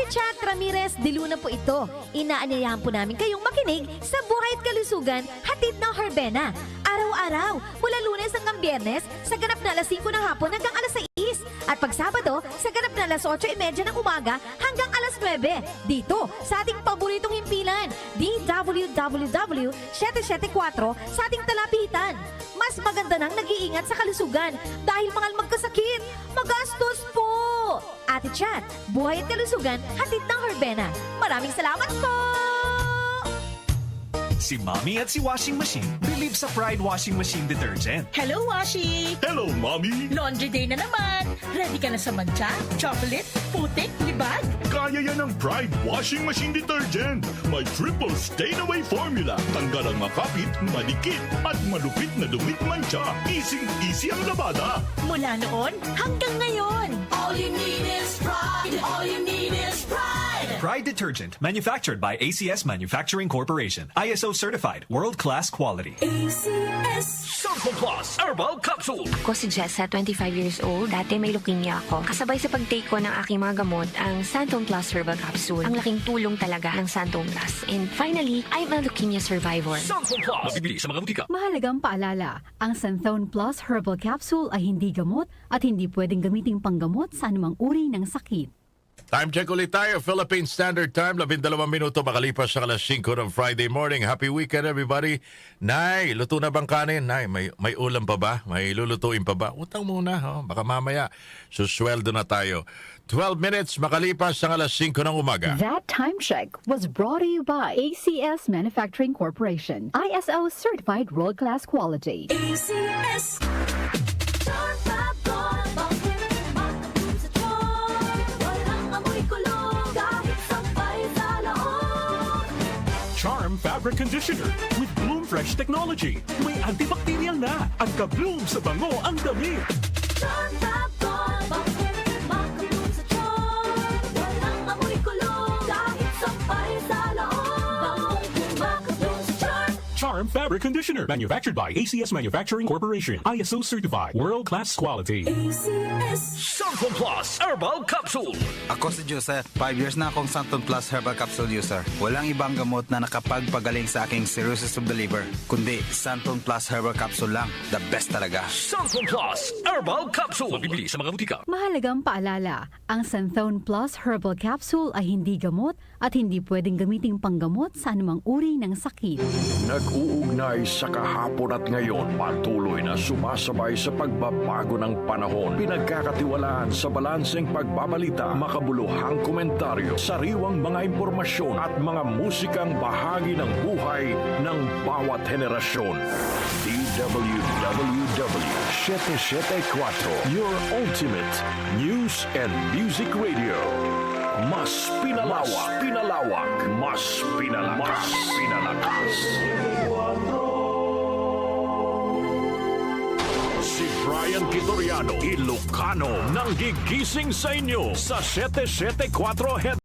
Chat Ramirez de Luna po ito. Inaanyayahan po namin kayong makinig sa Buhay at Kalusugan, hatid ng Herbena. Araw-araw, mula Lunes hanggang Biyernes, sa ganap na alas 5 ng hapon hanggang alas 6. At pag Sabado, sa ganap na alas 8:30 ng umaga hanggang alas 9. Dito, sa ating paboritong himpilan, DWWW 774 sa ating talapitan. Mas maganda nang nag-iingat sa kalusugan dahil mahal magkasakit. Magastos po! Ate Chat, Buhay at Kalusugan, hatid ng Herbena. Maraming salamat po! Si Mommy at si Washing Machine believe sa Pride Washing Machine Detergent. Hello, Washi! Hello, Mommy! Laundry day na naman! Ready ka na sa mancha, chocolate, putik, libag? Kaya yan ang Pride Washing Machine Detergent. May triple stain-away formula. Tanggal ang makapit, malikit, at malupit na dumit mancha. Easy ang labada. Mula noon hanggang ngayon. All you need is pride! All you need is pride! Pride Detergent, manufactured by ACS Manufacturing Corporation. ISO certified, world-class quality. ACS! Sample Plus Herbal Capsule. Ako si Jessa, 25 years old. Dati may leukemia ako. Kasabay sa pag-take ko ng aking mga gamot, ang Santon Plus Herbal Capsule. Ang laking tulong talaga ng Santon Plus. And finally, I'm a leukemia survivor. Sample Plus. Mabibili sa mga butika. Mahalagang paalala, ang Santhone Plus Herbal Capsule ay hindi gamot at hindi pwedeng gamiting panggamot sa anumang uri ng sakit. Time check ulit tayo. Philippine Standard Time, 12 minuto makalipas sa alas 5 ng Friday morning. Happy weekend, everybody. Nay, luto na bang kanin? Nay, may ulam pa ba? May lulutuin pa ba? Utang muna, baka mamaya susweldo na tayo. 12 minutes makalipas sa alas 5 ng umaga. That time check was brought to you by ACS Manufacturing Corporation. ISO certified world-class quality. ACS! Charm Fabric Conditioner with Bloom Fresh Technology. May antibacterial na at ka-bloom sa bango ang damit. Charm Fabric Conditioner, manufactured by ACS Manufacturing Corporation. ISO certified, world-class quality. Sample Plus Herbal Capsule. Ako si Joseph. 5 years na akong Santon Plus Herbal Capsule user. Walang ibang gamot na nakapagpagaling sa aking cirrhosis of the liver, kundi Santon Plus Herbal Capsule lang. The best talaga. Sample Plus Herbal Capsule. Mabibili sa mga butika. Mahalagang paalala, ang Santhone Plus Herbal Capsule ay hindi gamot at hindi pwedeng gamiting panggamot sa anumang uri ng sakit. Nag-uugnay sa kahapon at ngayon, patuloy na sumasabay sa pagbabago ng panahon. Pinagkakatiwalaan sa balanseng pagbabalita, makabuluhang komentaryo, sariwang mga impormasyon at mga musikang bahagi ng buhay ng bawat henerasyon. DWWW 774, your ultimate news and music radio. Mas pinalawak, mas pinalakas. Si Brian Kitoriano, Ilocano, nang gigising sa inyo sa 774 Head